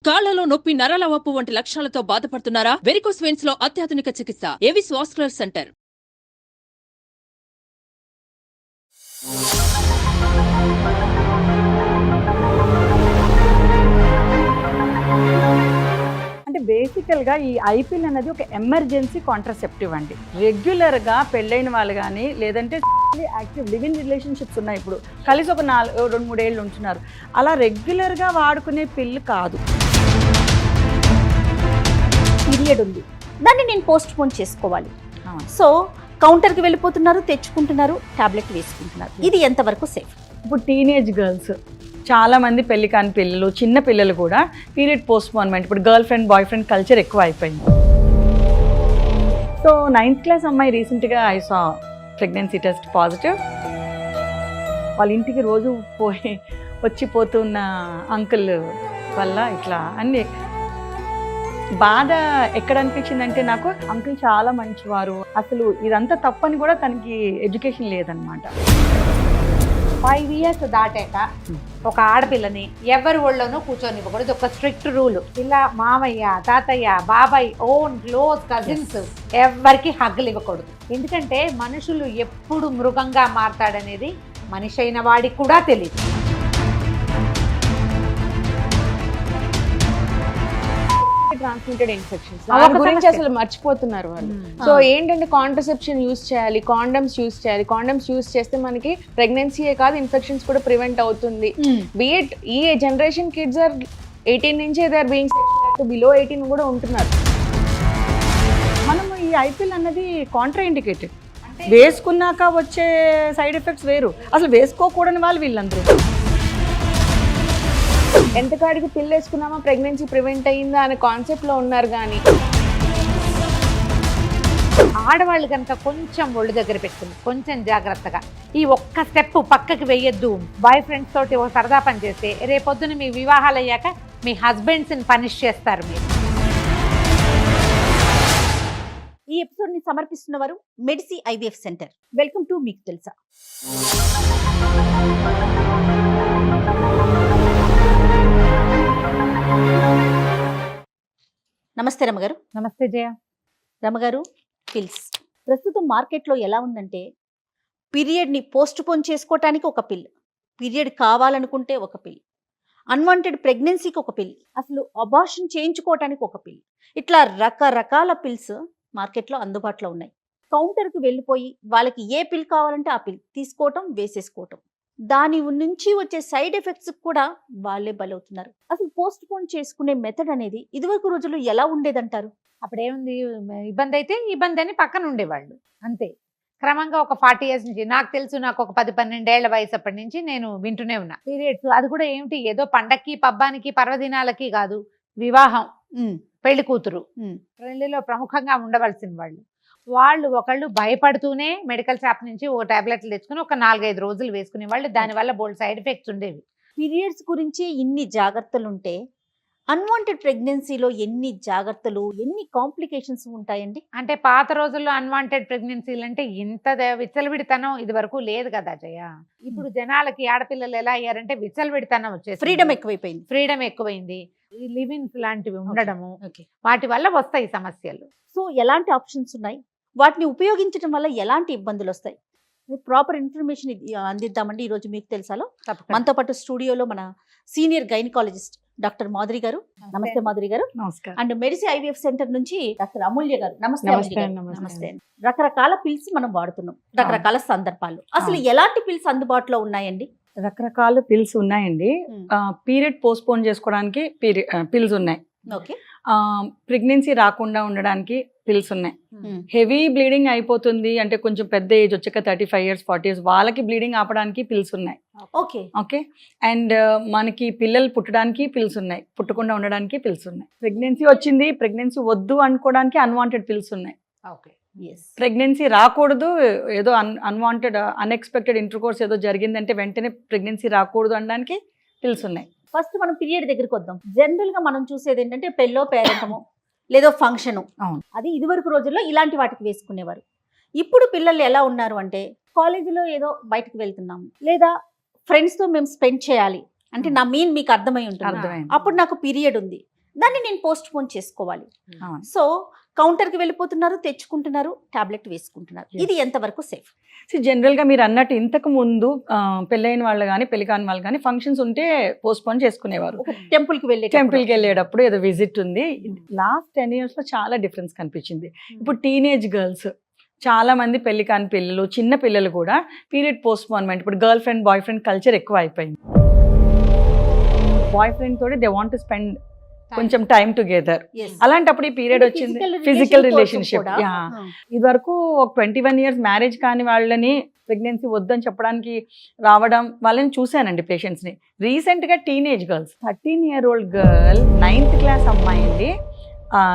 కాళ్లలో నొప్పి, నరాల వాపు వంటి లక్షణాలతో బాధపడుతున్నారా? వెరికోస్ వెయిన్స్ లో అత్యాధునిక చికిత్స ఏవిస్ వాస్కులర్ సెంటర్. అంటే బేసికల్గా ఈ ఐపిల్ అనేది ఒక ఎమర్జెన్సీ కాంట్రసెప్టివ్ అండి. రెగ్యులర్గా పెళ్ళైన వాళ్ళు కానీ లేదంటే యాక్టివ్ లివింగ్ రిలేషన్షిప్స్ ఉన్నాయి, ఇప్పుడు కలిసి ఒక 2-3 ఏళ్ళు ఉంటున్నారు, అలా రెగ్యులర్గా వాడుకునే పిల్లు కాదు. పీరియడ్ ఉంది, దాన్ని నేను పోస్ట్ పోన్ చేసుకోవాలి. సో కౌంటర్కి వెళ్ళిపోతున్నారు, తెచ్చుకుంటున్నారు, టాబ్లెట్ వేసుకుంటున్నారు. ఇది ఎంతవరకు సేఫ్? ఇప్పుడు టీనేజ్ గర్ల్స్ చాలామంది పెళ్లి కాని పిల్లలు, చిన్న పిల్లలు కూడా పీరియడ్ పోస్ట్ పోన్మెంట్, ఇప్పుడు girl friend boy friend culture ఎక్కువ అయిపోయింది. సో 9th క్లాస్ అమ్మాయి రీసెంట్గా I saw pregnancy test positive. వాళ్ళ ఇంటికి రోజు వచ్చిపోతున్న అంకుల్ వల్ల ఇట్లా అన్ని బాధ ఎక్కడ అనిపించిందంటే, నాకు అంకుల్ చాలా మంచివారు, అసలు ఇదంతా తప్పని కూడా తనకి ఎడ్యుకేషన్ లేదనమాట. 5 years దాటాక ఒక ఆడపిల్లని ఎవరి ఒళ్ళోనూ కూర్చొనివ్వకూడదు. ఒక స్ట్రిక్ట్ రూల్. ఇలా మామయ్య, తాతయ్య, బాబాయ్, ఓన్ క్లోజ్ కజిన్స్ ఎవరికి హగ్గులు ఇవ్వకూడదు. ఎందుకంటే మనుషులు ఎప్పుడు మృగంగా మారతాడనేది మనిషి అయిన వాడికి కూడా తెలియదు. ట్రాన్స్మిటెడ్ ఇన్ఫెక్షన్స్ గురించి అసలు మర్చిపోతున్నారు వాళ్ళు. సో ఏంటంటే కాంట్రసెప్షన్ యూస్ చేయాలి, కాండమ్స్ యూస్ చేయాలి. కాండమ్స్ యూస్ చేస్తే మనకి ప్రెగ్నెన్సీయే కాదు, ఇన్ఫెక్షన్స్ కూడా ప్రివెంట్ అవుతుంది. బీఎట్ ఈ జనరేషన్ కిడ్స్ ఆర్ 18 నుంచి దే ఆర్ బీయింగ్ బిలో 18 కూడా ఉంటున్నారు. మనము ఈ ఐపిల్ అన్నది కాంట్రా ఇండికేటెడ్, వేసుకున్నాక వచ్చే సైడ్ ఎఫెక్ట్స్ వేరు, అసలు వేసుకోకూడని వాళ్ళు వీళ్ళందరూ. ఎంతకాడికి పిల్ల వేసుకున్నామా ప్రెగ్నెన్సీ ప్రివెంట్ అయ్యిందా అనే కాన్సెప్ట్ లో ఉన్నారు. కానీ ఆడవాళ్ళు కనుక కొంచెం ఒళ్ళు దగ్గర పెట్టుకుని కొంచెం జాగ్రత్తగా ఈ ఒక్క స్టెప్ పక్కకి వెయ్యొద్దు. బాయ్ ఫ్రెండ్స్ తోటి ఒక సరదా పని చేస్తే రేపొద్దున మీ వివాహాలు అయ్యాక మీ హస్బెండ్స్ని పనిష్ చేస్తారు మీరు. ఈ ఎపిసోడ్ ని సమర్పిస్తున్న వారు Medici IVF centre. Welcome to మీకు తెలుసా. నమస్తే రమగారు. నమస్తే జయ. రమగారు, పిల్స్ ప్రస్తుతం మార్కెట్లో ఎలా ఉందంటే, పీరియడ్ని పోస్ట్ పోన్ చేసుకోవటానికి ఒక పిల్, పీరియడ్ కావాలనుకుంటే ఒక పిల్, అన్వాంటెడ్ ప్రెగ్నెన్సీకి ఒక పిల్, అసలు అబార్షన్ చేయించుకోవటానికి ఒక పిల్, ఇట్లా రకరకాల పిల్స్ మార్కెట్లో అందుబాటులో ఉన్నాయి. కౌంటర్కి వెళ్ళిపోయి వాళ్ళకి ఏ పిల్ కావాలంటే ఆ పిల్ తీసుకోవటం, వేసేసుకోవటం, దాని నుంచి వచ్చే సైడ్ ఎఫెక్ట్స్ కూడా వాళ్ళే బలవుతున్నారు. అసలు పోస్ట్ పోన్ చేసుకునే మెథడ్ అనేది ఇదివరకు రోజుల్లో ఎలా ఉండేదంటారు? అప్పుడేముంది, ఇబ్బంది అయితే ఇబ్బంది అని పక్కన ఉండేవాళ్ళు అంతే. క్రమంగా ఒక 40 years నుంచి నాకు తెలుసు, నాకు ఒక 10-12 ఏళ్ల వయసు అప్పటి నుంచి నేను వింటూనే ఉన్నా పీరియడ్స్. అది కూడా ఏమిటి, ఏదో పండక్కి, పబ్బానికి, పర్వదినాలకి కాదు, వివాహం, పెళ్లి కూతురు, పెళ్లిలో ప్రముఖంగా ఉండవలసిన వాళ్ళు ఒకళ్ళు భయపడుతూనే మెడికల్ షాప్ నుంచి ఓ టాబ్లెట్లు తెచ్చుకుని ఒక 4-5 రోజులు వేసుకునే వాళ్ళు. దానివల్ల బోల్డ్ సైడ్ ఎఫెక్ట్స్ ఉండేవి. పీరియడ్స్ గురించి ఇన్ని జాగ్రత్తలు ఉంటే అన్వాంటెడ్ ప్రెగ్నెన్సీలో ఎన్ని జాగ్రత్తలు, ఎన్ని కాంప్లికేషన్స్ ఉంటాయండి? అంటే పాత రోజుల్లో అన్వాంటెడ్ ప్రెగ్నెన్సీలు అంటే ఇంత విచ్చలవిడితనం ఇది వరకు లేదు కదా జయ. ఇప్పుడు జనాలకి ఆడపిల్లలు ఎలా అయ్యారంటే విచ్చలవిడితనం వచ్చేసి ఫ్రీడమ్ ఎక్కువైంది. లివిన్స్ లాంటివి ఉండడము, వాటి వల్ల వస్తాయి సమస్యలు. సో ఎలాంటి ఆప్షన్స్ ఉన్నాయి, వాటిని ఉపయోగించడం వల్ల ఎలాంటి ఇబ్బందులు వస్తాయి? ప్రాపర్ ఇన్ఫర్మేషన్ అందిద్దామండి ఈరోజు మీకు తెలుసాలో. మనతో పాటు స్టూడియోలో మన సీనియర్ గైనకాలజిస్ట్ డాక్టర్ మాధురి గారు. నమస్తే మాధురి గారు. నమస్కారం. అండ్ మెడిసి ఐవీఎఫ్ సెంటర్ నుంచి డాక్టర్ అమూల్య గారు. నమస్తే. రకరకాల పిల్స్ మనం వాడుతున్నాం, రకరకాల సందర్భాల్లో. అసలు ఎలాంటి పిల్స్ అందుబాటులో ఉన్నాయండి? రకరకాల పిల్స్ ఉన్నాయండి. పీరియడ్ పోస్ట్ పోన్ చేసుకోవడానికి పిల్స్ ఉన్నాయి. ఓకే. ప్రెగ్నెన్సీ రాకుండా ఉండడానికి పిల్స్ ఉన్నాయి. హెవీ బ్లీడింగ్ అయిపోతుంది అంటే కొంచెం పెద్ద ఏజ్ వచ్చాక 35 years 40 years వాళ్ళకి బ్లీడింగ్ ఆపడానికి పిల్స్ ఉన్నాయి. ఓకే. ఓకే. అండ్ మనకి పిల్లలు పుట్టడానికి పిల్స్ ఉన్నాయి, పుట్టకుండా ఉండడానికి పిల్స్ ఉన్నాయి. ప్రెగ్నెన్సీ వచ్చింది, ప్రెగ్నెన్సీ వద్దు అనుకోవడానికి అన్వాంటెడ్ పిల్స్ ఉన్నాయి. ప్రెగ్నెన్సీ రాకూడదు, ఏదో అన్వాంటెడ్ అన్ఎక్స్పెక్టెడ్ ఇంటర్కోర్స్ ఏదో జరిగిందంటే వెంటనే ప్రెగ్నెన్సీ రాకూడదు అనడానికి పిల్స్ ఉన్నాయి. ఫస్ట్ మనం పీరియడ్ దగ్గరికి వద్దాం. జనరల్ గా మనం చూసేది ఏంటంటే పెళ్ళో పేరెంటమో లేదో ఫంక్షను, అది ఇదివరకు రోజుల్లో ఇలాంటి వాటికి వేసుకునేవారు. ఇప్పుడు పిల్లలు ఎలా ఉన్నారు అంటే, కాలేజీలో ఏదో బయటకు వెళ్తున్నాము, లేదా ఫ్రెండ్స్తో మేము స్పెండ్ చేయాలి అంటే నా మీన్ మీకు అర్థమై ఉంటుంది. అప్పుడు నాకు పీరియడ్ ఉంది, దాన్ని నేను పోస్ట్ పోన్ చేసుకోవాలి. అవును. సో కౌంటర్కి వెళ్ళిపోతున్నారు, తెచ్చుకుంటున్నారు, టాబ్లెట్ వేసుకుంటున్నారు. ఇది ఎంతవరకు సేఫ్? జనరల్గా మీరు అన్నట్టు ఇంతకు ముందు పెళ్ళైన వాళ్ళు కానీ పెళ్లి కాని వాళ్ళు కానీ ఫంక్షన్స్ ఉంటే పోస్ట్ పోన్ చేసుకునేవారు. ఒక టెంపుల్కి వెళ్ళే టెంపుల్కి వెళ్ళేటప్పుడు ఏదో విజిట్ ఉంది. లాస్ట్ 10 years లో చాలా డిఫరెన్స్ కనిపించింది. ఇప్పుడు టీనేజ్ గర్ల్స్ చాలా మంది పెళ్లి కాని పిల్లలు, చిన్న పిల్లలు కూడా పీరియడ్ పోస్ట్ పోన్మెంట్, ఇప్పుడు girl friend boy friend culture ఎక్కువ అయిపోయింది. బాయ్ ఫ్రెండ్ తోటి దే వాంట్ టు స్పెండ్ కొంచెం టైం టుగెదర్. అలాంటప్పుడు ఈ పీరియడ్ వచ్చింది, ఫిజికల్ రిలేషన్షిప్. ఇది వరకు ఒక 21 years మ్యారేజ్ కాని వాళ్ళని ప్రెగ్నెన్సీ వద్దని చెప్పడానికి రావడం వాళ్ళని చూశానండి పేషెంట్స్ని. రీసెంట్గా teenage girls, 13-year-old girl 9th class అమ్మాయి అండి.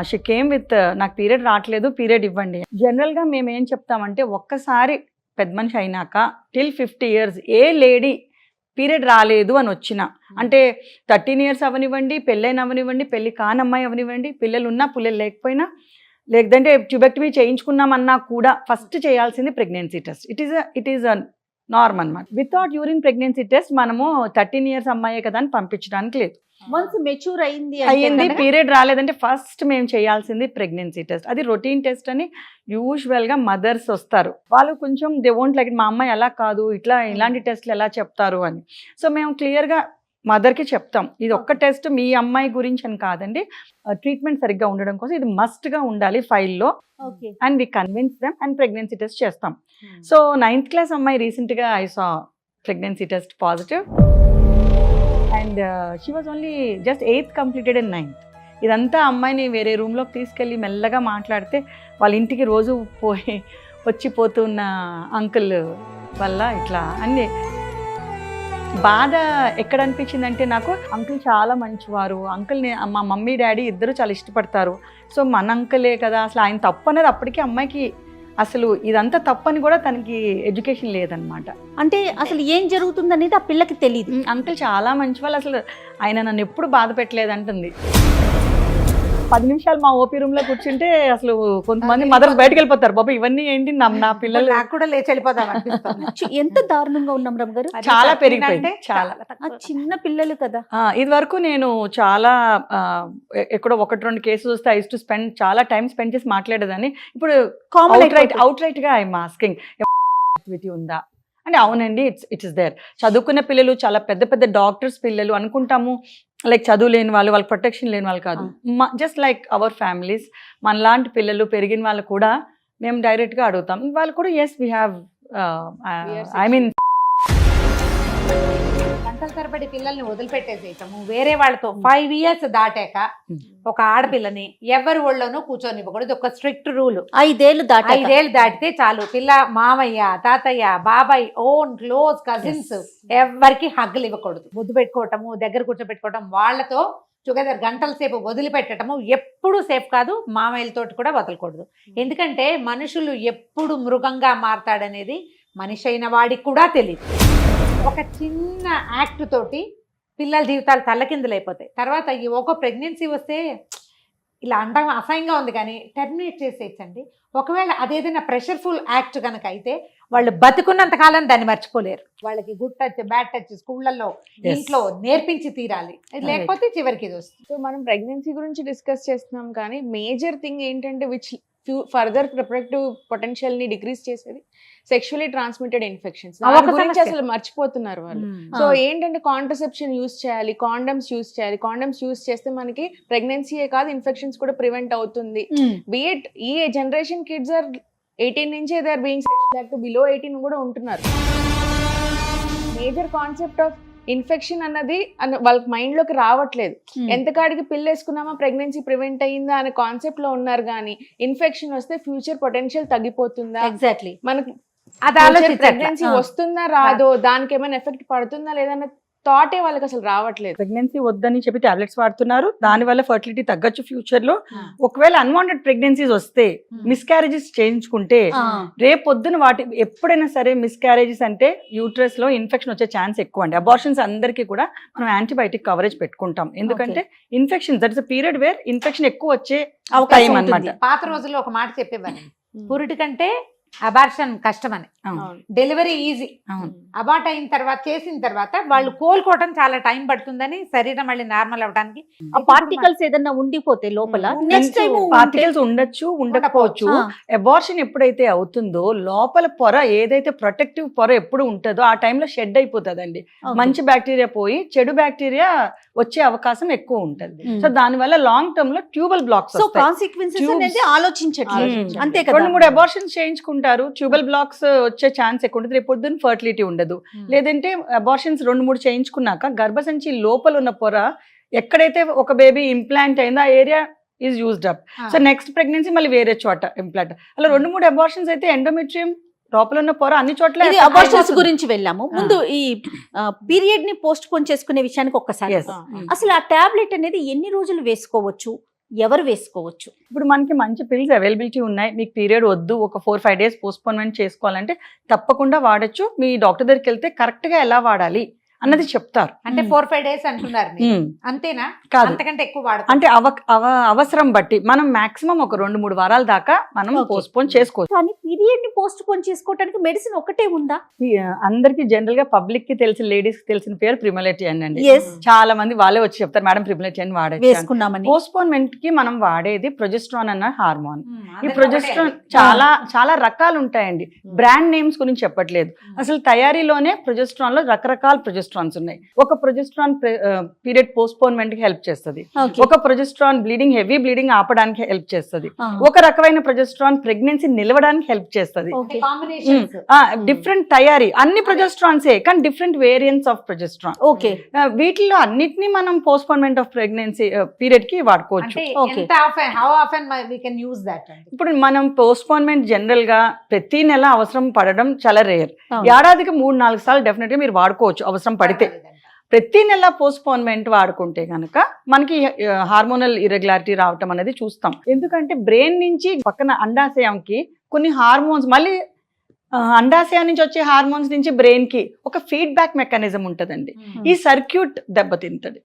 షీ కేమ్ విత్ నాకు పీరియడ్ రావట్లేదు, పీరియడ్ ఇవ్వండి. జనరల్గా మేము ఏం చెప్తామంటే ఒక్కసారి పెద్ద మనిషి అయినాక టిల్ 50 years ఏ లేడీ పీరియడ్ రాలేదు అని వచ్చిన, అంటే 13 years అవనివ్వండి, పెళ్ళైన అవనివ్వండి, పెళ్ళి కానమ్మాయి అవనివ్వండి, పిల్లలు ఉన్నా పిల్లలు లేకపోయినా, లేదంటే ట్యూబెక్టమీ చేయించుకున్నామన్నా కూడా ఫస్ట్ చేయాల్సింది pregnancy test. It is a norm అనమాట. వితౌట్ యూరిన్ ప్రెగ్నెన్సీ టెస్ట్ మనము 13 years అమ్మాయే కదా అని పంపించడానికి లేదు. వన్స్ మెచ్యూర్ అయింది పీరియడ్ రాలేదంటే ఫస్ట్ మేము చేయాల్సింది ప్రెగ్నెన్సీ టెస్ట్. అది రొటీన్ టెస్ట్ అని యూజువల్గా మదర్స్ వస్తారు, వాళ్ళు కొంచెం దే వోంట్ లైక్ మా అమ్మాయి ఎలా కాదు ఇలాంటి టెస్ట్లు ఎలా చెప్తారు అని. సో మేము క్లియర్గా మదర్కి చెప్తాం, ఇది ఒక్క టెస్ట్ మీ అమ్మాయి గురించి అని కాదండి, ట్రీట్మెంట్ సరిగ్గా ఉండడం కోసం ఇది మస్ట్గా ఉండాలి ఫైల్లో, and we convince them and pregnancy test చేస్తాం. సో 9th class అమ్మాయి రీసెంట్గా I saw pregnancy test positive and she was only just 8th completed in 9th. ఇదంతా అమ్మాయిని వేరే రూమ్లోకి తీసుకెళ్ళి మెల్లగా మాట్లాడితే వాళ్ళ ఇంటికి రోజు వచ్చిపోతున్న అంకుల్ వల్ల ఇట్లా అన్నీ బాధ ఎక్కడ అనిపించిందంటే నాకు, అంకుల్ చాలా మంచివారు, అంకుల్ని మా మమ్మీ డాడీ ఇద్దరు చాలా ఇష్టపడతారు, సో మన అంకులే కదా, అసలు ఆయన తప్పు అనేది అప్పటికి అమ్మాయికి అసలు ఇదంతా తప్పని కూడా తనకి ఎడ్యుకేషన్ లేదనమాట. అంటే అసలు ఏం జరుగుతుంది అనేది ఆ పిల్లకి తెలియదు. అంకుల్ చాలా మంచి వాళ్ళు, అసలు ఆయన నన్ను ఎప్పుడు బాధ పెట్టలేదు అంటుంది. 10 నిమిషాలు మా ఓపీ రూమ్ లో కూర్చుంటే అసలు కొంతమంది మదర్స్ బయటకు వెళ్ళిపోతారు, బాబా ఇవన్నీ ఏంటి నా పిల్లలు, నాకు కూడా లేచి వెళ్ళిపోదాం అనిపిస్తుంది. ఎంత దారుణంగా ఉన్నాం రమ్ గారు, చాలా పెరిగిపోయింది. చాలా చిన్న పిల్లలు కదా. ఇది వరకు నేను చాలా ఎక్కడో 1-2 కేసెస్ వస్తే ఐ టు స్పెండ్ చాలా టైం స్పెండ్ చేసి మాట్లాడేదాన్ని. ఇప్పుడు అవుట్ రైట్ గా ఐఎమ్ ఆస్కింగ్ ఉందా అంటే అవునండి, ఇట్ ఇస్ దేర్. చదువుకున్న పిల్లలు, చాలా పెద్ద పెద్ద డాక్టర్స్ పిల్లలు అనుకుంటాము, లైక్ చదువు లేని వాళ్ళు, వాళ్ళకి ప్రొటెక్షన్ లేని వాళ్ళు కాదు, జస్ట్ లైక్ అవర్ ఫ్యామిలీస్, మనలాంటి పిల్లలు పెరిగిన వాళ్ళు కూడా మేము డైరెక్ట్గా అడుగుతాం. వాళ్ళు కూడా yes we have I mean గంటల తరబడి పిల్లల్ని వదిలిపెట్టేసేయటము, వేరే వాళ్ళతో 5 years దాటాక ఒక ఆడపిల్లని ఎవరి ఒళ్ళోనూ కూర్చొనివ్వకూడదు, ఒక స్ట్రిక్ట్ రూల్. 5 ఏళ్ళు దాటితే చాలు పిల్ల మామయ్య, తాతయ్య, బాబాయ్, ఓన్ క్లోజ్ కజిన్స్ ఎవరికి హగ్గులు ఇవ్వకూడదు. ముద్దు పెట్టుకోవటము, దగ్గర కూర్చోబెట్టుకోవటం, వాళ్ళతో టుగెదర్ గంటల సేపు వదిలిపెట్టడము ఎప్పుడు సేఫ్ కాదు. మామయ్యలతోటి కూడా వదలకూడదు, ఎందుకంటే మనుషులు ఎప్పుడు మృగంగా మారతాడనేది మనిషి అయిన వాడికి కూడా తెలియదు. ఒక చిన్న యాక్ట్ తోటి పిల్లల జీవితాలు తల్లకిందులైపోతాయి. తర్వాత ఈ ఒక ప్రెగ్నెన్సీ వస్తే ఇలా అండం అసహ్యంగా ఉంది కానీ టెర్మినేట్ చేసేయచ్చండి. ఒకవేళ అదేదైనా ప్రెషర్ఫుల్ యాక్ట్ కనుక అయితే వాళ్ళు బతుకున్నంత కాలం దాన్ని మర్చిపోలేరు. వాళ్ళకి గుడ్ టచ్, బ్యాడ్ టచ్ స్కూళ్ళల్లో, ఇంట్లో నేర్పించి తీరాలి, లేకపోతే చివరికి ఇది వస్తుంది. సో మనం ప్రెగ్నెన్సీ గురించి డిస్కస్ చేస్తున్నాం కానీ మేజర్ థింగ్ ఏంటంటే విచ్ ఫర్దర్ రిప్రొడక్టివ్ పొటెన్షియల్ ని డిక్రీజ్ చేసేది సెక్షువల్లీ ట్రాన్స్మిటెడ్ ఇన్ఫెక్షన్స్. గురించి అసలు మర్చిపోతున్నారు వాళ్ళు. సో ఏంటంటే కాంట్రసెప్షన్ యూస్ చేయాలి, కాండమ్స్ యూస్ చేయాలి. కాండమ్స్ యూస్ చేస్తే మనకి ప్రెగ్నెన్సీయే కాదు ఇన్ఫెక్షన్స్ కూడా ప్రివెంట్ అవుతుంది. బిఎట్ ఈ జనరేషన్ కిడ్స్ ఆర్ 18 నుంచే they are being sexual active, below 18 కూడా ఉంటున్నారు. మేజర్ కాన్సెప్ట్ ఆఫ్ ఇన్ఫెక్షన్ అన్నది వాళ్ళకి మైండ్ లోకి రావట్లేదు. ఎంతకాడికి పిల్ల వేసుకున్నామా ప్రెగ్నెన్సీ ప్రివెంట్ అయ్యిందా అనే కాన్సెప్ట్ లో ఉన్నారు కానీ ఇన్ఫెక్షన్ వస్తే ఫ్యూచర్ పొటెన్షియల్ తగ్గిపోతుందా, ఎగ్జాక్ట్లీ మనకు ప్రెగ్నెన్సీ వస్తుందా రాదో, దానికి ఏమైనా ఎఫెక్ట్ పడుతుందా లేదన్న థాటే వాళ్ళకి అసలు రావట్లేదు. ప్రెగ్నెన్సీ వద్దని చెప్పి టాబ్లెట్స్ వాడుతున్నారు, దానివల్ల ఫర్టిలిటీ తగ్గచ్చు ఫ్యూచర్ లో. ఒకవేళ అన్వాంటెడ్ ప్రెగ్నెన్సీస్ వస్తే, మిస్క్యారేజెస్ చేయించుకుంటే, రేపొద్దున వాటి ఎప్పుడైనా సరే మిస్క్యారేజెస్ అంటే యూట్రస్ లో ఇన్ఫెక్షన్ వచ్చే ఛాన్స్ ఎక్కువ అండి. అబార్షన్స్ అందరికీ కూడా మనం యాంటీబయాటిక్ కవరేజ్ పెట్టుకుంటాం, ఎందుకంటే infection that is a period where infection ఎక్కువ వచ్చే అవకాశం అన్నమాట. పాత రోజుల్లో ఒక మాట చెప్పేవారు, పురిటి కంటే అబార్షన్ కష్టమని, అవును. డెలివరీ ఈజీ, అవును. అబార్ట్ అయిన తర్వాత చేసిన తర్వాత వాళ్ళు కోలుకోవటం చాలా టైం పడుతుందని, శరీరం మళ్ళీ నార్మల్ అవడానికి. ఆ పార్టికల్స్ ఏదన్నా ఉండిపోతే లోపల నెక్స్ట్ టైం పార్టికల్స్ ఉండొచ్చు, ఉండకపోవచ్చు. అబార్షన్ ఎప్పుడైతే అవుతుందో లోపల పొర ఏదైతే ప్రొటెక్టివ్ పొర ఎప్పుడు ఉంటుందో ఆ టైంలో షెడ్ అయిపోతుందండి. మంచి బ్యాక్టీరియా పోయి చెడు బ్యాక్టీరియా వచ్చే అవకాశం ఎక్కువ ఉంటది. సో దాని వల్ల లాంగ్ టర్మ్ లో ట్యూబల్ బ్లాక్స్ సో కాన్సిక్వెన్సెస్ అనేది ఆలోచించట్లేదు. అంతే కదా. 2-3 అబార్షన్స్ చేయించుకుంటారు, ట్యూబల్ బ్లాక్స్ వచ్చే ఛాన్స్ ఎక్కువ ఉంటుంది. రేపు పొద్దున్న ఫర్టిలిటీ ఉండదు. లేదంటే అబార్షన్స్ 2-3 చేయించుకున్నాక గర్భసంచి లోపల ఉన్న పొర ఎక్కడైతే ఒక బేబీ ఇంప్లాంట్ అయిందో ఆ area is used up. So next pregnancy మళ్ళీ వేరే చోట ఇంప్లాంట్. అలా 2-3 అబార్షన్స్ అయితే ఎండోమెట్రియం లోపల ఉన్న పొర అన్ని చోట్ల. అబార్షన్స్ గురించి వెళ్ళాము. ముందు ఈ పీరియడ్ ని పోస్ట్ పోన్ చేసుకునే విషయానికి ఒక్కసారి అసలు ఆ టాబ్లెట్ అనేది ఎన్ని రోజులు వేసుకోవచ్చు, ఎవరు వేసుకోవచ్చు? ఇప్పుడు మనకి మంచి పిల్స్ అవైలబిలిటీ ఉన్నాయి. మీకు పీరియడ్ వద్దు, ఒక 4-5 days పోస్ట్పోన్మెంట్ చేసుకోవాలంటే తప్పకుండా వాడచ్చు. మీ డాక్టర్ దగ్గరికి వెళ్తే కరెక్ట్ గా ఎలా వాడాలి అన్నది చెప్తారు. అంటే 4-5 days అంటున్నారు మీరు. అంతేనా? కాదు, అంతకంటే ఎక్కువ వాడతారు. అంటే అవసరం బట్టి మనం మాక్సిమం ఒక 2-3 వారాల దాకా మనం పోస్ట్పోన్ చేసుకోవచ్చు. కానీ పీరియడ్ ని పోస్ట్ పోన్ చేసుకోవడానికి మెడిసిన్ ఒకటే ఉందా? అందరికి జనరల్ గా పబ్లిక్ కి తెలిసిన, లేడీస్ కి తెలిసిన పేరు ప్రిమలెటీ అండి. Yes. చాలా మంది వాళ్ళే వచ్చి చెప్తారు మేడం ప్రిమలెటీ అని వాడచ్చు. వేసుకున్నామని. పోస్ట్పోన్మెంట్ కి మనం వాడేది ప్రొజెస్ట్రాన్ అన్న హార్మోన్. ఈ ప్రొజెస్ట్రాన్ చాలా రకాలు ఉంటాయండి. బ్రాండ్ నేమ్స్ గురించి చెప్పట్లేదు, అసలు తయారీలోనే ప్రొజెస్ట్రాన్ లో రకరకాల ప్రొజెస్ట్రాన్స్ ఉన్నాయి. ఒక ప్రొజెస్ట్రాన్ పీరియడ్ పోస్ట్పోన్మెంట్ కి హెల్ప్ చేస్తుంది, ఒక ప్రొజెస్ట్రాన్ బ్లీడింగ్, హెవీ బ్లీడింగ్ ఆపడానికి హెల్ప్ చేస్తుంది, ఒక రకమైన ప్రొజెస్ట్రాన్ ప్రెగ్నెన్సీ నిలవడానికి హెల్ప్ చేస్తుంది. డిఫరెంట్ తయారీ, అన్ని ప్రొజెస్ట్రాన్సే కానీ different variants of progesterone. Okay, వీటిలో అన్నిటిని మనం పోస్ట్పోన్మెంట్ ఆఫ్ ప్రెగ్నెన్సీ పీరియడ్ కి వాడుకోవచ్చు. ఇప్పుడు మనం పోస్ట్పోన్మెంట్ జనరల్ గా ప్రతి నెల అవసరం పడడం చాలా రేర్. ఏడాదికి 3-4 సార్లు డెఫినెట్ గా మీరు వాడుకోవచ్చు అవసరం పడితే. ప్రతి నెల పోస్ట్పోన్మెంట్ వాడుకుంటే కనుక మనకి హార్మోనల్ ఇర్రెగ్యులారిటీ రావటం అనేది చూస్తాం. ఎందుకంటే బ్రెయిన్ నుంచి పక్కన అండాశయంకి కొన్ని హార్మోన్స్, మళ్ళీ అండాశయం నుంచి వచ్చే హార్మోన్స్ నుంచి బ్రెయిన్ కి ఒక ఫీడ్బ్యాక్ మెకానిజం ఉంటదండి. ఈ సర్క్యూట్ దెబ్బతింటది.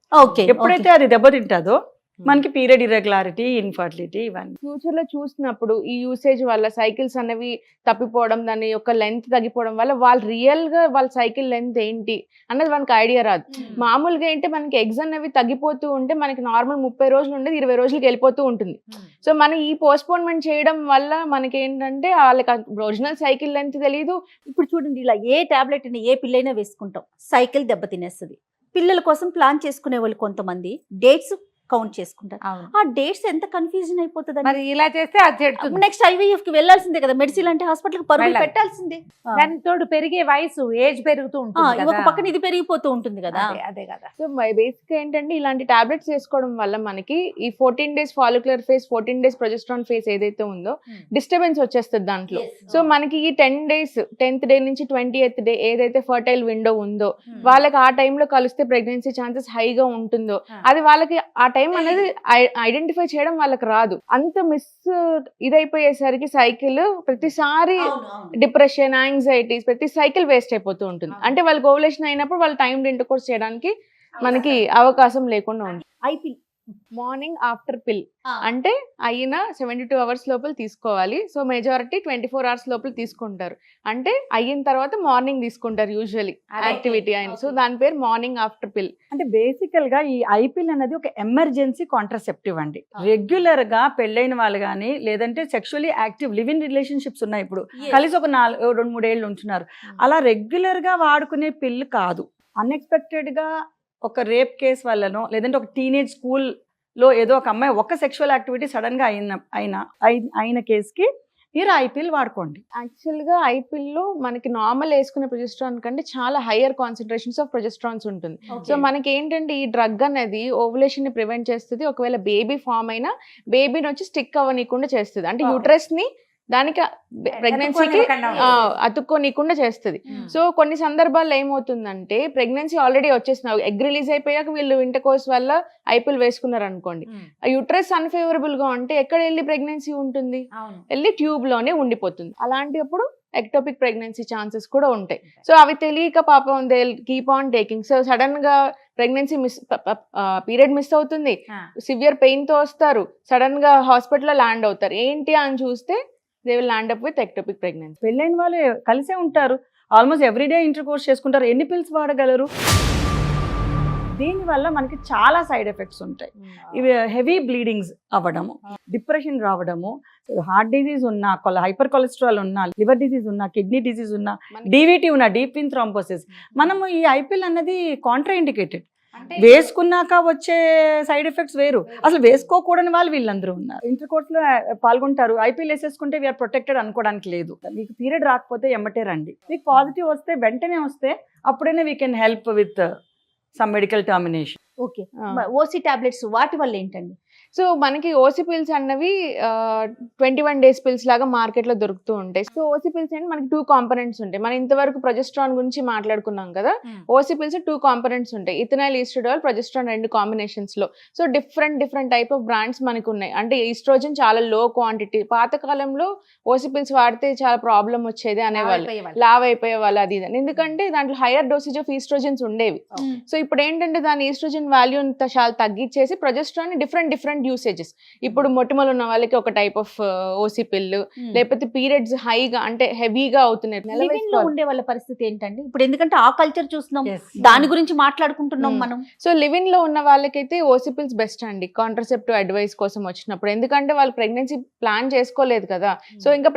ఎప్పుడైతే అది దెబ్బతింటుందో మనకి పీరియడ్ ఇర్రెగ్యులారిటీ, ఇన్ఫర్టిలిటీ ఇవన్నీ ఫ్యూచర్ లో చూసినప్పుడు ఈ యూసేజ్ వల్ల సైకిల్స్ అనేవి తప్పిపోవడం, దాని యొక్క లెంత్ తగ్గిపోవడం వల్ల వాళ్ళు రియల్ గా వాళ్ళ సైకిల్ లెంత్ ఏంటి అన్నది మనకి ఐడియా రాదు. మామూలుగా ఏంటి మనకి ఎగ్స్ అనేవి తగ్గిపోతూ ఉంటే మనకి నార్మల్ 30 రోజులు ఉండేది 20 రోజులకి వెళ్ళిపోతూ ఉంటుంది. సో మనం ఈ పోస్ట్పోన్మెంట్ చేయడం వల్ల మనకి ఏంటంటే వాళ్ళకి ఒరిజినల్ సైకిల్ లెంత్ తెలియదు. ఇప్పుడు చూడండి, ఇలా ఏ టాబ్లెట్ అయినా ఏ పిల్లైనా వేసుకుంటాం, సైకిల్ దెబ్బతినేస్తుంది. పిల్లల కోసం ప్లాన్ చేసుకునే వాళ్ళు కొంతమంది డేట్స్ కౌంట్ చేసుకుంటారు. ఆ డేట్స్ ఎంత కన్ఫ్యూజన్ అయిపోతుంది. మరి ఇలా చేస్తే అది చెడుతుంది. నెక్స్ట్ IVF కి వెళ్ళాల్సిందే కదా, మెడిసిన్ అంటే హాస్పిటల్ కి పరుగులు పెట్టాల్సిందే. దాని తోడు పెరిగే వయసు, ఏజ్ పెరుగుతూ ఉంటుంది, ఒక పక్కన ఇది పెరిగిపోతూ ఉంటుంది కదా. అదే కదా. సో బేసిక్ ఏంటంటే ఇలాంటి టాబ్లెట్స్ వేసుకోవడం వల్ల మనకి ఈ 14 days follicular phase, 14 days progesterone phase ఏదైతే ఉందో డిస్టర్బెన్స్ వచ్చేస్తుంది దాంట్లో. సో మనకి ఈ 10 days 10th day నుంచి 20th day ఏదైతే ఫర్టైల్ విండో ఉందో వాళ్ళకి ఆ టైంలో కలిస్తే ప్రెగ్నెన్సీ ఛాన్సెస్ హైగా ఉంటుందో అది వాళ్ళకి ఆ టైం అనేది ఐడెంటిఫై చేయడం వాళ్ళకి రాదు. అంత ఇదైపోయేసరికి సైకిల్ ప్రతిసారి డిప్రెషన్, యాంగ్జైటీస్, ప్రతి సైకిల్ వేస్ట్ అయిపోతూ ఉంటుంది. అంటే వాళ్ళకి ఓవులేషన్ అయినప్పుడు వాళ్ళు టైం ఇంటర్కోర్స్ చేయడానికి మనకి అవకాశం లేకుండా ఉంటుంది. మార్నింగ్ ఆఫ్టర్ పిల్ అంటే అయిన 72 hours లోపల తీసుకోవాలి. సో మెజారిటీ 24 hours లోపల తీసుకుంటారు. అంటే అయిన తర్వాత మార్నింగ్ తీసుకుంటారు యూజువల్లీ యాక్టివిటీ అయిన. సో దాని పేరు మార్నింగ్ ఆఫ్టర్ పిల్. అంటే బేసికల్ గా ఈ ఐపిల్ అనేది ఒక ఎమర్జెన్సీ కాంట్రాసెప్టివ్ అండి. రెగ్యులర్ గా పెళ్ళైన వాళ్ళు కానీ లేదంటే sexually active live in relationships ఉన్నాయి, ఇప్పుడు కలిసి ఒక 2-3 ఏళ్ళు ఉంటున్నారు, అలా రెగ్యులర్ గా వాడుకునే పిల్ కాదు. అన్ఎక్స్పెక్టెడ్ గా ఒక రేప్ కేసు వల్లనో లేదంటే ఒక టీనేజ్ స్కూల్ లో ఏదో ఒక అమ్మాయి ఒక సెక్షువల్ యాక్టివిటీ సడన్ గా అయిన కేసుకి మీరు ఐపిల్ వాడుకోండి. యాక్చువల్ గా ఐపిల్ లో మనకి నార్మల్ వేసుకునే ప్రొజెస్ట్రాన్ కంటే చాలా హైయర్ కాన్సన్ట్రేషన్స్ ఆఫ్ ప్రొజెస్ట్రాన్స్ ఉంటుంది. సో మనకి ఏంటంటే ఈ డ్రగ్ అనేది ఓవులేషన్ ని ప్రివెంట్ చేస్తుంది. ఒకవేళ బేబీ ఫామ్ అయినా బేబీని వచ్చి స్టిక్ అవ్వనీయకుండా చేస్తుంది. అంటే యూట్రస్ ని దానికి ప్రెగ్నెన్సీకి అతుక్కోనీయకుండా చేస్తుంది. సో కొన్ని సందర్భాల్లో ఏమవుతుందంటే ప్రెగ్నెన్సీ ఆల్రెడీ వచ్చేసిన ఎగ్ రిలీజ్ అయిపోయాక వీళ్ళు ఇంటర్కోర్స్ వల్ల ఐపిల్ వేసుకున్నారు అనుకోండి, ఆ యూట్రస్ అన్ఫేవరబుల్ గా ఉంటే ఎక్కడ వెళ్ళి ప్రెగ్నెన్సీ ఉంటుంది, వెళ్ళి ట్యూబ్ లోనే ఉండిపోతుంది. అలాంటప్పుడు ఎక్టోపిక్ ప్రెగ్నెన్సీ ఛాన్సెస్ కూడా ఉంటాయి. సో అవి తెలియక పాపం they keep on taking. So sudden గా ప్రెగ్నెన్సీ పీరియడ్ మిస్ అవుతుంది, సివియర్ పెయిన్ తో వస్తారు, సడన్ గా హాస్పిటల్లో ల్యాండ్ అవుతారు. ఏంటి అని చూస్తే they will land up with ectopic pregnancy. పెళ్ళైన వాళ్ళు కలిసే ఉంటారు, ఆల్మోస్ట్ ఎవ్రీడే ఇంటర్ కోర్స్ చేసుకుంటారు, ఎన్ని పిల్స్ వాడగలరు? దీనివల్ల మనకి చాలా సైడ్ ఎఫెక్ట్స్ ఉంటాయి. ఇవి హెవీ బ్లీడింగ్స్ అవ్వడము, డిప్రెషన్ రావడము, హార్ట్ డిజీజ్ ఉన్నా, హైపర్ కొలెస్ట్రాల్ ఉన్నా, లివర్ డిజీజ్ ఉన్నా, కిడ్నీ డిజీజ్ ఉన్నా, డివిటీ ఉన్నా, డీప్ వెయిన్ థ్రాంబోసిస్. మనము ఈ ఐపిల్ అన్నది కాంట్రా ఇండికేటెడ్. వేసుకున్నాక వచ్చే సైడ్ ఎఫెక్ట్స్ వేరు, అసలు వేసుకోకూడని వాళ్ళు వీళ్ళందరూ ఉన్నారు. ఇంటర్ కోర్స్ లో పాల్గొంటారు, ఐపీఎల్ వేసేసుకుంటే వీఆర్ ప్రొటెక్టెడ్ అనుకోవడానికి లేదు. మీకు పీరియడ్ రాకపోతే ఎమ్మటే రండి, మీకు పాజిటివ్ వస్తే వెంటనే వస్తే అప్పుడైనా we can help with some medical termination. Okay, OC tablets వాటి వల్ల ఏంటండి? సో మనకి ఓసీ పిల్స్ అన్నవి 21 days పిల్స్ లాగా మార్కెట్లో దొరుకుతూ ఉంటాయి. సో ఓసీ పిల్స్ అంటే మనకి 2 కాంపనెంట్స్ ఉంటాయి. మనం ఇంతవరకు ప్రొజెస్ట్రాన్ గురించి మాట్లాడుకున్నాం కదా, ఓసీ పిల్స్ 2 కాంపనెంట్స్ ఉంటాయి, ఇథనాల్, ఈస్ట్రోడోల్, ప్రొజెస్ట్రాన్ 2 కాంబినేషన్స్ లో. So different type of brands మనకు ఉన్నాయి. అంటే ఈస్ట్రోజన్ చాలా లో క్వాంటిటీ, పాతకాలంలో ఓసీ పిల్స్ వాడితే చాలా ప్రాబ్లం వచ్చేది అనేవాళ్ళు, లావ్ అయిపోయే వాళ్ళు అది ఇది, ఎందుకంటే దాంట్లో హైయర్ డోసేజ్ ఆఫ్ ఈస్ట్రోజన్స్ ఉండేవి. సో ఇప్పుడు ఏంటంటే దాని ఈస్ట్రోజన్ వాల్యూ చాలా తగ్గించేసి ప్రొజెస్ట్రాన్ డిఫరెంట్ యూసేజెస్. ఇప్పుడు మొటిమలు ఉన్న వాళ్ళకి ఒక టైప్ ఆఫ్ ఓసీ పిల్లు, లేకపోతే పీరియడ్స్ హైగా అంటే హెవీగా అవుతున్నాయి. లివింగ్ లో ఉండే వాళ్ళ పరిస్థితి ఏంటండి ఇప్పుడు? ఎందుకంటే ఆ కల్చర్ చూస్తున్నాం, దాని గురించి మాట్లాడుకుంటున్నాం మనం. సో లివింగ్ లో ఉన్న వాళ్ళకైతే ఓసీ పిల్స్ బెస్ట్ అండి కాంట్రసెప్టివ్ అడ్వైస్ కోసం వచ్చినప్పుడు, ఎందుకంటే వాళ్ళు ప్రెగ్నెన్సీ ప్లాన్ చేసుకోలేదు కదా, సో ఇంకా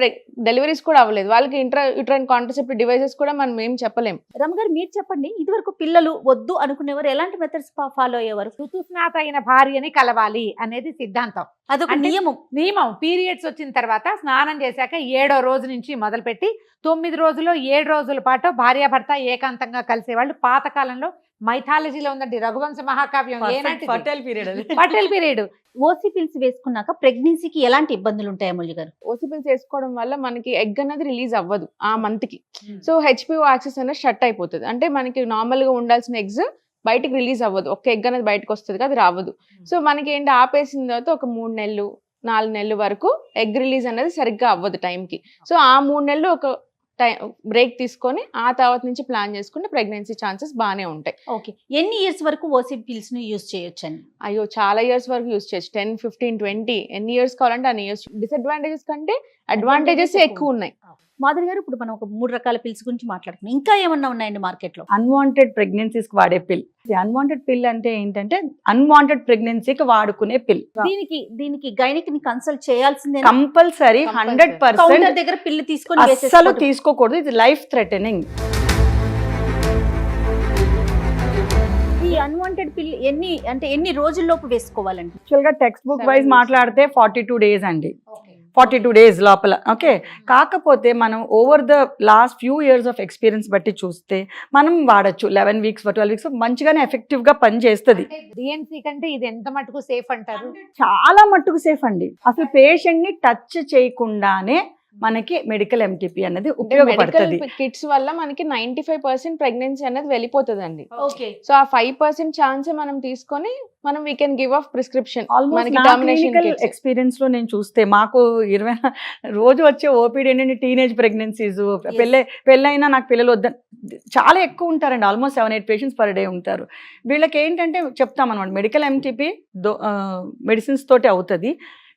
డెలివరీస్ కూడా అవ్వలేదు, వాళ్ళకి యూట్రైన్ కాంట్రసెప్టివ్ డివైసెస్ కూడా మనం ఏం చెప్పలేం. రమ గారు మీరు చెప్పండి, ఇదివరకు పిల్లలు వద్దు అనుకునేవారు ఎలాంటి మెథడ్స్ ఫాలో అయ్యేవారు? ఋతుస్నాత అయిన భార్యని కలవాలి అనేది సిద్ధాంతం, అదొక నియమం. పీరియడ్స్ వచ్చిన తర్వాత స్నానం చేశాక 7వ రోజు నుంచి మొదలుపెట్టి 9 రోజులు 7 రోజుల పాటు భార్యాభర్త ఏకాంతంగా కలిసేవాళ్ళు. పాతకాలంలో మైథాలజీలో ఉందండి, రఘువంశ మహాకావ్యం పటేల్ పీరియడ్. ఓసీ పిల్స్ వేసుకున్నాక ప్రెగ్నెన్సీకి ఎలాంటి ఇబ్బందులు ఉంటాయి అమూల్య గారు? ఓసీ పిల్స్ వేసుకోవడం వల్ల మనకి ఎగ్ అనేది రిలీజ్ అవ్వదు ఆ మంత్ కి. సో హెచ్పిఓ యాక్సెస్ అనేది షట్ అయిపోతుంది. అంటే మనకి నార్మల్ గా ఉండాల్సిన ఎగ్స్ బయటకు రిలీజ్ అవ్వదు, ఒక ఎగ్ అనేది బయటకు వస్తుంది కదా, అది రావదు. సో మనకి ఏంటి ఆపేసిన తర్వాత ఒక 3 నెలలు 4 నెలల వరకు ఎగ్ రిలీజ్ అనేది సరిగ్గా అవ్వదు టైంకి. సో ఆ 3 నెలలు ఒక బ్రేక్ తీసుకొని ఆ తర్వాత నుంచి ప్లాన్ చేసుకుంటే ప్రెగ్నెన్సీ ఛాన్సెస్ బాగానే ఉంటాయి. ఓకే, ఎన్ని ఇయర్స్ వరకు ఓసీ పిల్స్ ను యూజ్ చేయొచ్చు అండి? అయ్యో చాలా ఇయర్స్ వరకు యూజ్ చేయొచ్చు, 10, 15, 20 ఎన్ని ఇయర్స్ కావాలంటే అన్ని ఇయర్స్. డిసడ్వాంటేజెస్ కంటే అడ్వాంటేజెస్ ఎక్కువ ఉన్నాయి. మాధురి గారు, ఇప్పుడు మనం ఒక 3 రకాల పిల్స్ గురించి మాట్లాడుతున్నాం, ఇంకా ఏమన్నా ఉన్నాయండి మార్కెట్ లో? అన్వాంటెడ్ ప్రెగ్నెన్సీస్ కి వాడే పిల్. అన్వాంటెడ్ పిల్ అంటే ఏంటంటే అన్వాంటెడ్ ప్రెగ్నెన్సీకి వాడుకునే పిల్. దీనికి గైనిక్ ని కన్సల్ట్ చేయాల్సిందే కంపల్సరీ, 100%. దగ్గర పిల్లు తీసుకొని అస్సలు తీసుకోకూడదు, ఇది లైఫ్ థ్రెటనింగ్. ఈ అన్వాంటెడ్ పిల్ ఎన్ని రోజుల్లోపు వేసుకోవాలండి? యాక్చువల్ గా టెక్స్ట్ బుక్ వైజ్ మాట్లాడితే 42 days అండి, 42 days లోపల. ఓకే, కాకపోతే మనం over the last few years of experience బట్టి చూస్తే మనం వాడచ్చు 11 weeks 12 weeks మంచిగానే ఎఫెక్టివ్ గా పనిచేస్తుంది. డిఎన్సీ కంటే ఇది ఎంత మటుకు సేఫ్ అంటారు? చాలా మట్టుకు సేఫ్ అండి. అసలు పేషెంట్ ని టచ్ చేయకుండానే మనకి మెడికల్ ఎంటీపీ అనేది ఉపయోగపడుతుంది. కిట్స్ వల్ల మనకి 95% ప్రెగ్నెన్సీ అనేది వెళ్ళిపోతుంది అండి. ఓకే, సో ఆ 5% ఛాన్స్ మనం తీసుకొని మనం we can give of prescription. Experience లో నేను చూస్తే మాకు 20 రోజు వచ్చే ఓపీడీ ఏంటంటే టీనేజ్ ప్రెగ్నెన్సీస్, పెళ్ళైనా నాకు పిల్లలు వద్ద చాలా ఎక్కువ ఉంటారండి. ఆల్మోస్ట్ 7-8 patients per day ఉంటారు. వీళ్ళకి ఏంటంటే చెప్తామన్నమాట, మెడికల్ ఎంటీపీ మెడిసిన్స్ తోటి అవుతుంది.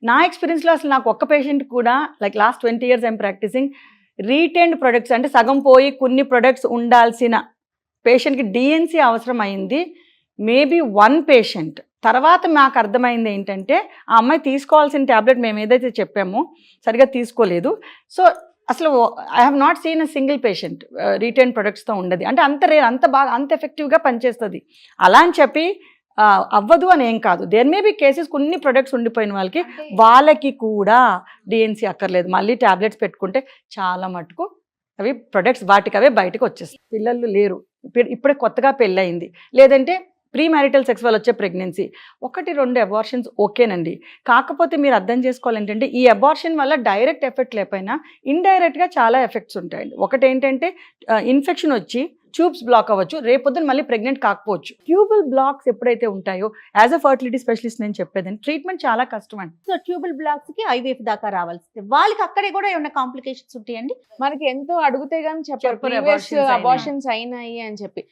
నా ఎక్స్పీరియన్స్లో అసలు నాకు ఒక్క పేషెంట్ కూడా, like last 20 years I am practising, retained products అంటే సగం పోయి కొన్ని ప్రొడక్ట్స్ ఉండాల్సిన పేషెంట్కి డిఎన్సీ అవసరం అయింది మేబీ 1 patient. తర్వాత మాకు అర్థమైంది ఏంటంటే ఆ అమ్మాయి తీసుకోవాల్సిన ట్యాబ్లెట్ మేము ఏదైతే చెప్పామో సరిగా తీసుకోలేదు. సో అసలు I have not seen a single patient retain ప్రొడక్ట్స్తో ఉండదు. అంటే అంత ఎఫెక్టివ్గా పనిచేస్తుంది. అలా అని చెప్పి అవ్వదు అని ఏం కాదు. దేర్ మే బి కేసెస్ కొన్ని ప్రొడక్ట్స్ ఉండిపోయిన వాళ్ళకి కూడా డిఎన్సీ అక్కర్లేదు, మళ్ళీ ట్యాబ్లెట్స్ పెట్టుకుంటే చాలా మటుకు అవి ప్రొడక్ట్స్ వాటికి అవే బయటకు వచ్చేస్తాయి. పిల్లలు లేరు, ఇప్పుడే కొత్తగా పెళ్ళయింది, లేదంటే ప్రీ మ్యారిటల్ సెక్స్ వల్ల వచ్చే ప్రెగ్నెన్సీ, 1-2 అబార్షన్స్ ఓకేనండి. కాకపోతే మీరు అర్థం చేసుకోవాలి ఏంటంటే ఈ అబార్షన్ వల్ల డైరెక్ట్ ఎఫెక్ట్ లేకపోయినా ఇండైరెక్ట్గా చాలా ఎఫెక్ట్స్ ఉంటాయండి. ఒకటి ఏంటంటే ఇన్ఫెక్షన్ వచ్చి ట్యూబ్స్ బ్లాక్ అవ్వచ్చు, రేపొద్దున మళ్ళీ ప్రెగ్నెంట్ కాకపోవచ్చు. ట్యూబుల్ బ్లాక్స్ ఎప్పుడైతే ఉంటాయో, యాజ్ అ ఫర్టిలిటీ స్పెషలిస్ట్ నేను చెప్పేదండి, ట్రీట్మెంట్ చాలా కష్టం అండి. సో ట్యూబుల్ బ్లాక్స్ కి ఐవీఎఫ్ దాకా రావాల్సింది, వాళ్ళకి అక్కడే కూడా ఏమైనా కాంప్లికేషన్స్ ఉంటాయండి? మనకి ఎంతో అడిగితే గానీ చెప్పారు అబార్షన్స్ అయినాయి అని చెప్పి.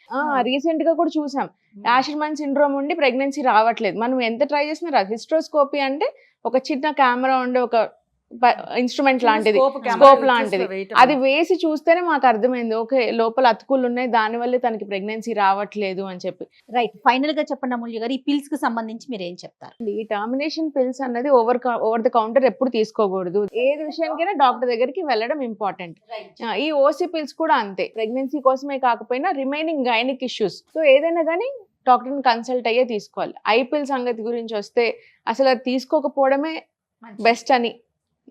రీసెంట్ గా కూడా చూసాం, యాషర్మన్ సిండ్రోమ్ ఉండి ప్రెగ్నెన్సీ రావట్లేదు. మనం ఎంత ట్రై చేసినా రాదు. హిస్ట్రోస్కోపీ అంటే ఒక చిన్న కెమెరా ఉండే ఒక ఇన్స్ట్రుమెంట్ లాంటిది, Scope camera స్కోప్ వచ్చేసి లాంటిది. weight అది వేసి చూస్తేనే మాకు అర్థమైంది, ఓకే లోపల అతుకులు ఉన్నాయి, దాని వల్లే తనకి ప్రెగ్నెన్సీ రావట్లేదు అని చెప్పి. రైట్, ఫైనల్ గా చెప్పండి అమూల్య గారు, ఈ పిల్స్ కి సంబంధించి మీరు ఏం చెప్తారు? ఈ టర్మినేషన్ పిల్స్ అన్నది ఓవర్ ద కౌంటర్ ఎప్పుడు తీసుకోకూడదు. ఏది విషయానికైనా డాక్టర్ దగ్గరికి వెళ్ళడం ఇంపార్టెంట్. ఈ ఓసీ పిల్స్ కూడా అంతే, ప్రెగ్నెన్సీ కోసమే కాకపోయినా రిమైనింగ్ గైనిక్ ఇష్యూస్, సో ఏదైనా కానీ డాక్టర్ని కన్సల్ట్ అయ్యే తీసుకోవాలి. ఐపిల్ సంగతి గురించి వస్తే అసలు అది తీసుకోకపోవడమే బెస్ట్ అని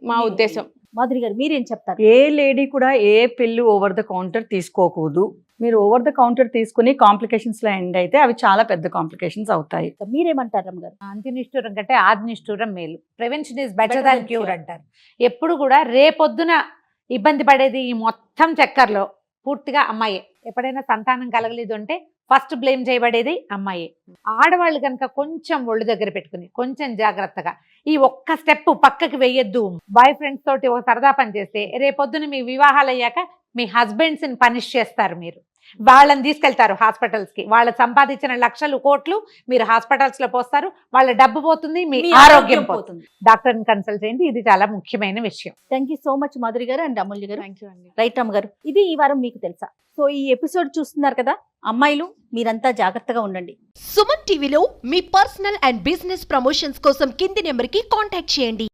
మా ఉద్దేశం. మాధురి గారు మీరేం చెప్తారు? ఏ లేడీ కూడా ఏ పిల్లు ఓవర్ ద కౌంటర్ తీసుకోకూడదు. మీరు ఓవర్ ద కౌంటర్ తీసుకుని కాంప్లికేషన్స్ లో ఎండ్ అయితే అవి చాలా పెద్ద కాంప్లికేషన్స్ అవుతాయి. మీరేమంటారు రమ్మ గారు? అంత్యనిష్ఠూరం కంటే ఆదినిష్ఠూరం మేలు. Prevention is better than cure అంటారు. ఎప్పుడు కూడా రేపొద్దున ఇబ్బంది పడేది ఈ మొత్తం చక్కర్లో పూర్తిగా అమ్మాయే. ఎప్పుడైనా సంతానం కలగలేదు అంటే ఫస్ట్ బ్లేమ్ చేయబడేది అమ్మాయి. ఆడవాళ్ళు కనుక కొంచెం ఒళ్ళు దగ్గర పెట్టుకుని కొంచెం జాగ్రత్తగా ఈ ఒక్క స్టెప్ పక్కకి వెయ్యొద్దు. బాయ్ ఫ్రెండ్స్ తోటి ఒక సరదా పని చేస్తే రేపొద్దున మీ వివాహాలు అయ్యాక మీ హస్బెండ్స్ ని పనిష్ చేస్తారు. మీరు వాళ్ళని తీసుకెళ్తారు హాస్పిటల్స్ కి, వాళ్ళ సంపాదించిన లక్షలు కోట్లు మీరు హాస్పిటల్స్ లో పోస్తారు, వాళ్ళ డబ్బు పోతుంది, మీ ఆరోగ్యం పోతుంది. డాక్టర్ని కన్సల్ట్ చేయండి, ఇది చాలా ముఖ్యమైన విషయం. Thank you so much Madhuri గారు అండ్ అమూల్య గారు. థ్యాంక్ యూ అండి. రైట్ అమ్మ గారు, ఇది ఈ వారం మీకు తెలుసా? సో ఈ ఎపిసోడ్ చూస్తున్నారు కదా అమ్మాయిలు, మీరంతా జాగ్రత్తగా ఉండండి. సుమన్ టీవీలో మీ పర్సనల్ అండ్ బిజినెస్ ప్రమోషన్స్ కోసం కింది నెంబర్కి కాంటాక్ట్ చేయండి.